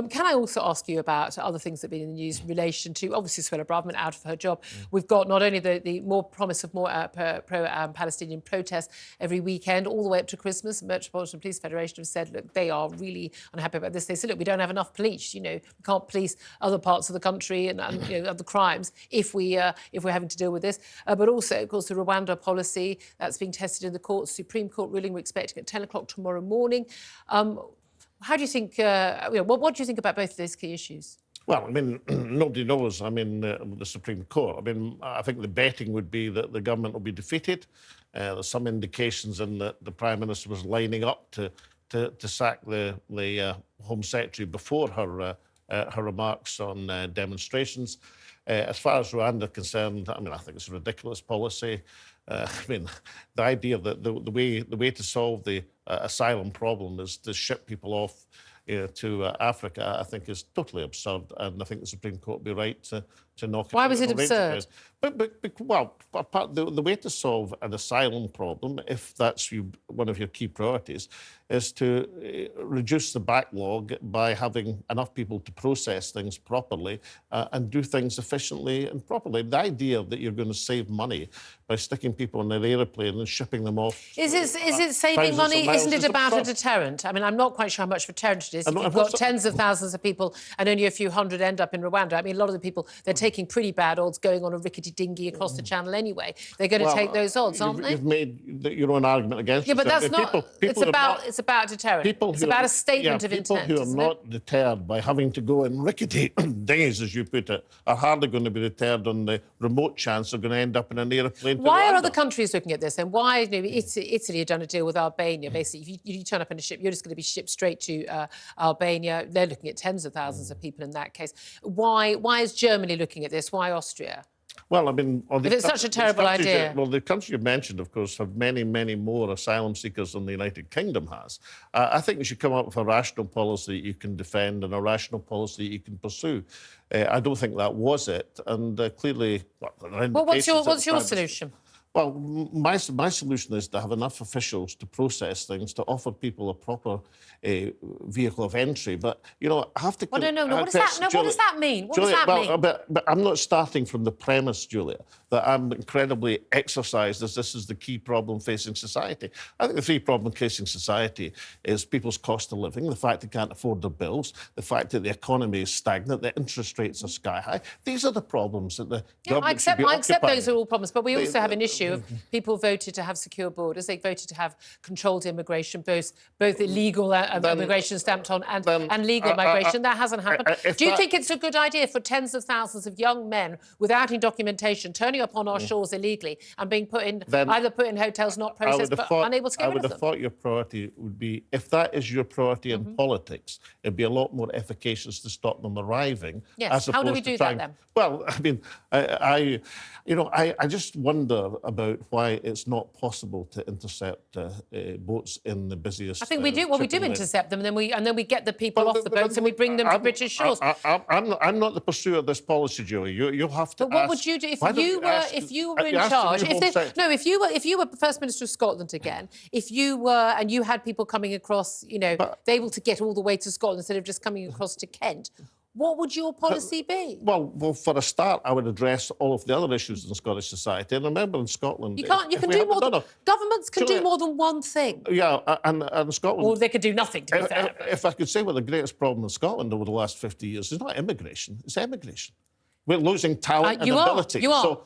Can I also ask you about other things that have been in the news in relation to, obviously, Suella Braverman out of her job. We've got not only the more promise of more pro-Palestinian protests every weekend, all the way up to Christmas. Metropolitan Police Federation have said, look, they are really unhappy about this. They said, look, we don't have enough police. You know, we can't police other parts of the country and you know, other crimes if we're having to deal with this. But also, of course, the Rwanda policy that's being tested in the courts. Supreme Court ruling we're expecting at 10 o'clock tomorrow morning. How do you think? What do you think about both of those key issues? Well, I mean, nobody knows. I mean, the Supreme Court. I mean, I think the betting would be that the government will be defeated. There's some indications in that the Prime Minister was lining up to sack the Home Secretary before her remarks on demonstrations. As far as Rwanda is concerned, I mean, I think it's a ridiculous policy. I mean, the idea that the way to solve the asylum problem is to ship people off to Africa, I think is totally absurd, and I think the Supreme Court would be right to knock it. Why was it absurd? Well, the way to solve an asylum problem, if that's one of your key priorities, is to reduce the backlog by having enough people to process things properly and do things efficiently and properly. The idea that you're going to save money by sticking people in an aeroplane and shipping them off... Is it saving money? Isn't it about a deterrent? I mean, I'm not quite sure how much of a deterrent it is. If you've got tens of thousands of people and only a few hundred end up in Rwanda, I mean, a lot of the people, they're taking pretty bad odds going on a rickety dinghy across the channel anyway. They're going to take those odds, aren't they? You've made your own argument against it. Yeah, but that's not... It's about deterrent. It's about a statement of intent, people who are not deterred by having to go in rickety dinghies, as you put it, are hardly going to be deterred on the remote chance they're going to end up in an aeroplane. Why are other countries looking at this? And why, Italy have done a deal with Albania. Basically, if you turn up in a ship, you're just going to be shipped straight to Albania. They're looking at tens of thousands of people in that case. Why is Germany looking at this? Why Austria? Well, I mean... If it's such a terrible idea... Well, the countries you've mentioned, of course, have many, many more asylum seekers than the United Kingdom has. I think we should come up with a rational policy that you can defend and a rational policy that you can pursue. I don't think that was it, and clearly... Well, what's your solution? Well, my solution is to have enough officials to process things, to offer people a proper vehicle of entry. But, you know, I have to... Well, no. What does that mean? What does that mean? But I'm not starting from the premise, Julia, that I'm incredibly exercised as this is the key problem facing society. I think the key problem facing society is people's cost of living, the fact they can't afford their bills, the fact that the economy is stagnant, the interest rates are sky high. These are the problems that the government should be I accept occupying. those are all problems, but we also have an issue of people voted to have secure borders. They voted to have controlled immigration, both illegal immigration stamped on and legal migration. That hasn't happened. Do you think it's a good idea for tens of thousands of young men without any documentation turning up on our shores illegally and being either put in hotels not processed but unable to get rid of them? I would have thought your priority would be, if that is your priority in politics, it'd be a lot more efficacious to stop them arriving. Yes. How do we do that then? Well, I mean, I just wonder about why it's not possible to intercept boats in the busiest... I think we do. Well, we do intercept them, and then we get the people off the boats and we bring them to British shores. I'm not the pursuer of this policy, Julie. You'll have to. But what would you do if you were in charge? If you were First Minister of Scotland again, if you were and you had people coming across, able to get all the way to Scotland instead of just coming across to Kent. What would your policy be? Well, for a start, I would address all of the other issues in Scottish society. And remember, in Scotland... You can do more than... Governments can do more than one thing. Yeah, and Scotland... Or they could do nothing, to be fair. If I could say what the greatest problem in Scotland over the last 50 years is not immigration, it's emigration. We're losing talent and ability. You are.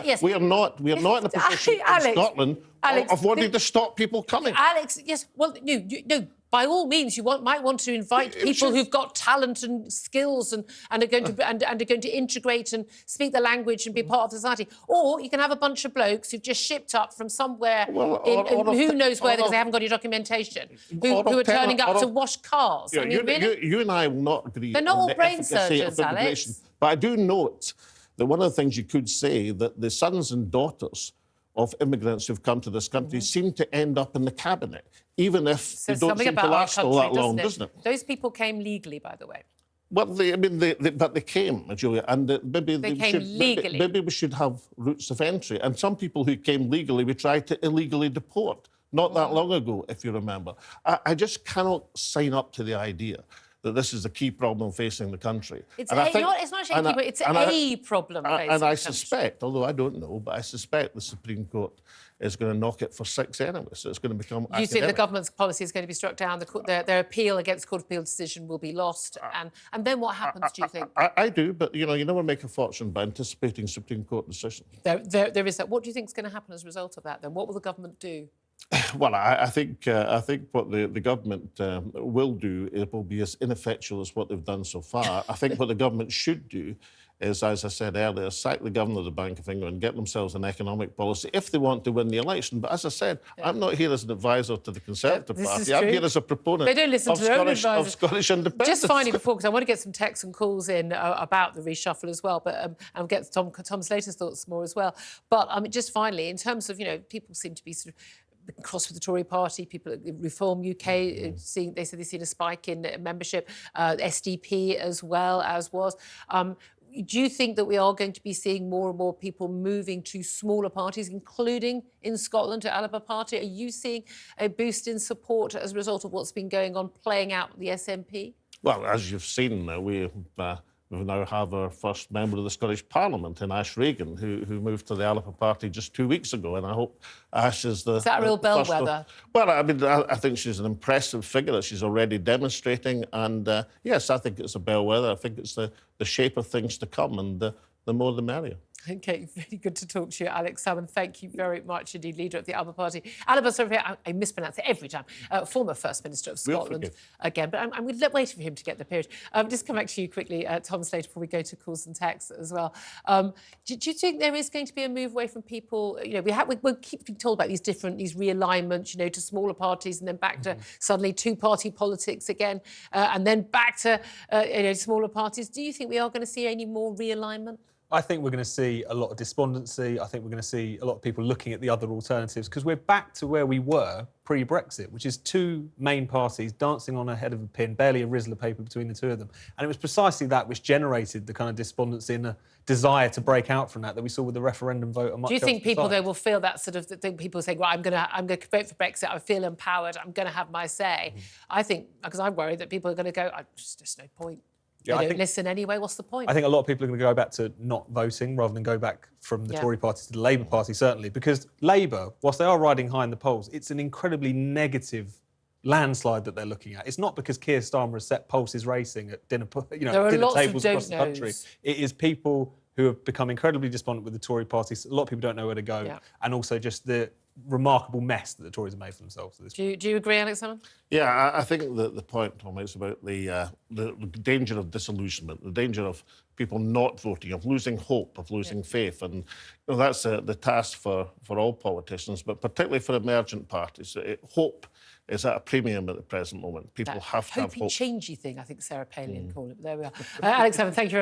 Yes. We are not in a position in Scotland of wanting to stop people coming. Alex, yes. Well, no. By all means, you might want to invite people who've got talent and skills and are going to integrate and speak the language and be part of society. Or you can have a bunch of blokes who've just shipped up from somewhere who knows where because they haven't got any documentation, who are turning up to wash cars. Yeah, you and I will not agree. They're not all brain surgeons, Alex. But I do note that one of the things you could say that the sons and daughters of immigrants who've come to this country seem to end up in the cabinet, even if they don't seem to last all that long, doesn't it? Those people came legally, by the way. Well, but they came, Julia, and maybe we should have routes of entry. And some people who came legally, we tried to illegally deport not that long ago, if you remember. I just cannot sign up to the idea that this is the key problem facing the country. It's not actually a key problem, it's a problem facing and the I country. suspect, although I don't know, but I suspect the Supreme Court is going to knock it for 6 anyway, so it's going to become You think the government's policy is going to be struck down, their appeal against the Court of Appeal decision will be lost, and then what happens, do you think? I do, but, you know, you never make a fortune by anticipating Supreme Court decisions. There is that. What do you think is going to happen as a result of that, then? What will the government do? Well, I think what the government will do, it will be as ineffectual as what they've done so far. I think what the government should do is, as I said earlier, sack the governor of the Bank of England and get themselves an economic policy if they want to win the election. But as I said, I'm not here as an advisor to the Conservative Party. I'm here as a proponent they don't listen to their own advisors. Of Scottish independence. Just finally, before, because I want to get some texts and calls in about the reshuffle as well, but I'll get Tom Slater's thoughts more as well. But just finally, in terms of, you know, people seem to be sort of cross with the Tory party, people at Reform UK, they said they've seen a spike in membership, SDP as well as was. Do you think that we are going to be seeing more and more people moving to smaller parties, including in Scotland to Alba Party? Are you seeing a boost in support as a result of what's been going on playing out with the SNP? Well, as you've seen, we now have our first member of the Scottish Parliament in Ash Regan, who moved to the Alba Party just 2 weeks ago, and I hope Ash is the... Is that a real bellwether? Well, I mean, I think she's an impressive figure that she's already demonstrating, and yes, I think it's a bellwether. I think it's the shape of things to come, and the more the merrier. OK, very good to talk to you, Alex Salmond. Thank you very much indeed, leader of the Alba Party. Alba, sorry, I mispronounce it every time. Former First Minister of Scotland again, but I'm waiting for him to get the peerage. Just come back to you quickly, Tom Slater, before we go to calls and texts as well. Do you think there is going to be a move away from people? You know, we keep being told about these realignments, you know, to smaller parties and then back to suddenly two-party politics again, and then back to you know, smaller parties. Do you think we are going to see any more realignment? I think we're going to see a lot of despondency. I think we're going to see a lot of people looking at the other alternatives, because we're back to where we were pre-Brexit, which is two main parties dancing on a head of a pin, barely a rizzle of paper between the two of them. And it was precisely that which generated the kind of despondency and the desire to break out from that we saw with the referendum vote. Do you think people, though, will feel that sort of thing? People saying, well, I'm going to vote for Brexit, I feel empowered, I'm going to have my say. I think, because I'm worried that people are going to go, just no point. They don't listen anyway, what's the point? I think a lot of people are going to go back to not voting rather than go back from the Tory party to the Labour Party, certainly, because Labour, whilst they are riding high in the polls, it's an incredibly negative landslide that they're looking at. It's not because Keir Starmer has set pulses racing at dinner tables across the country. It is people who have become incredibly despondent with the Tory party. A lot of people don't know where to go, and also just the remarkable mess that the Tories have made for themselves. Do you agree, Alex Salmond? Yeah, I think the point, Tom, is about the danger of disillusionment, the danger of people not voting, of losing hope, of losing faith. And you know, that's the task for all politicians, but particularly for emergent parties. Hope is at a premium at the present moment. People have to have hope. Hopey, changey thing, I think Sarah Palin called it. But there we are. Alex Salmond, thank you very much.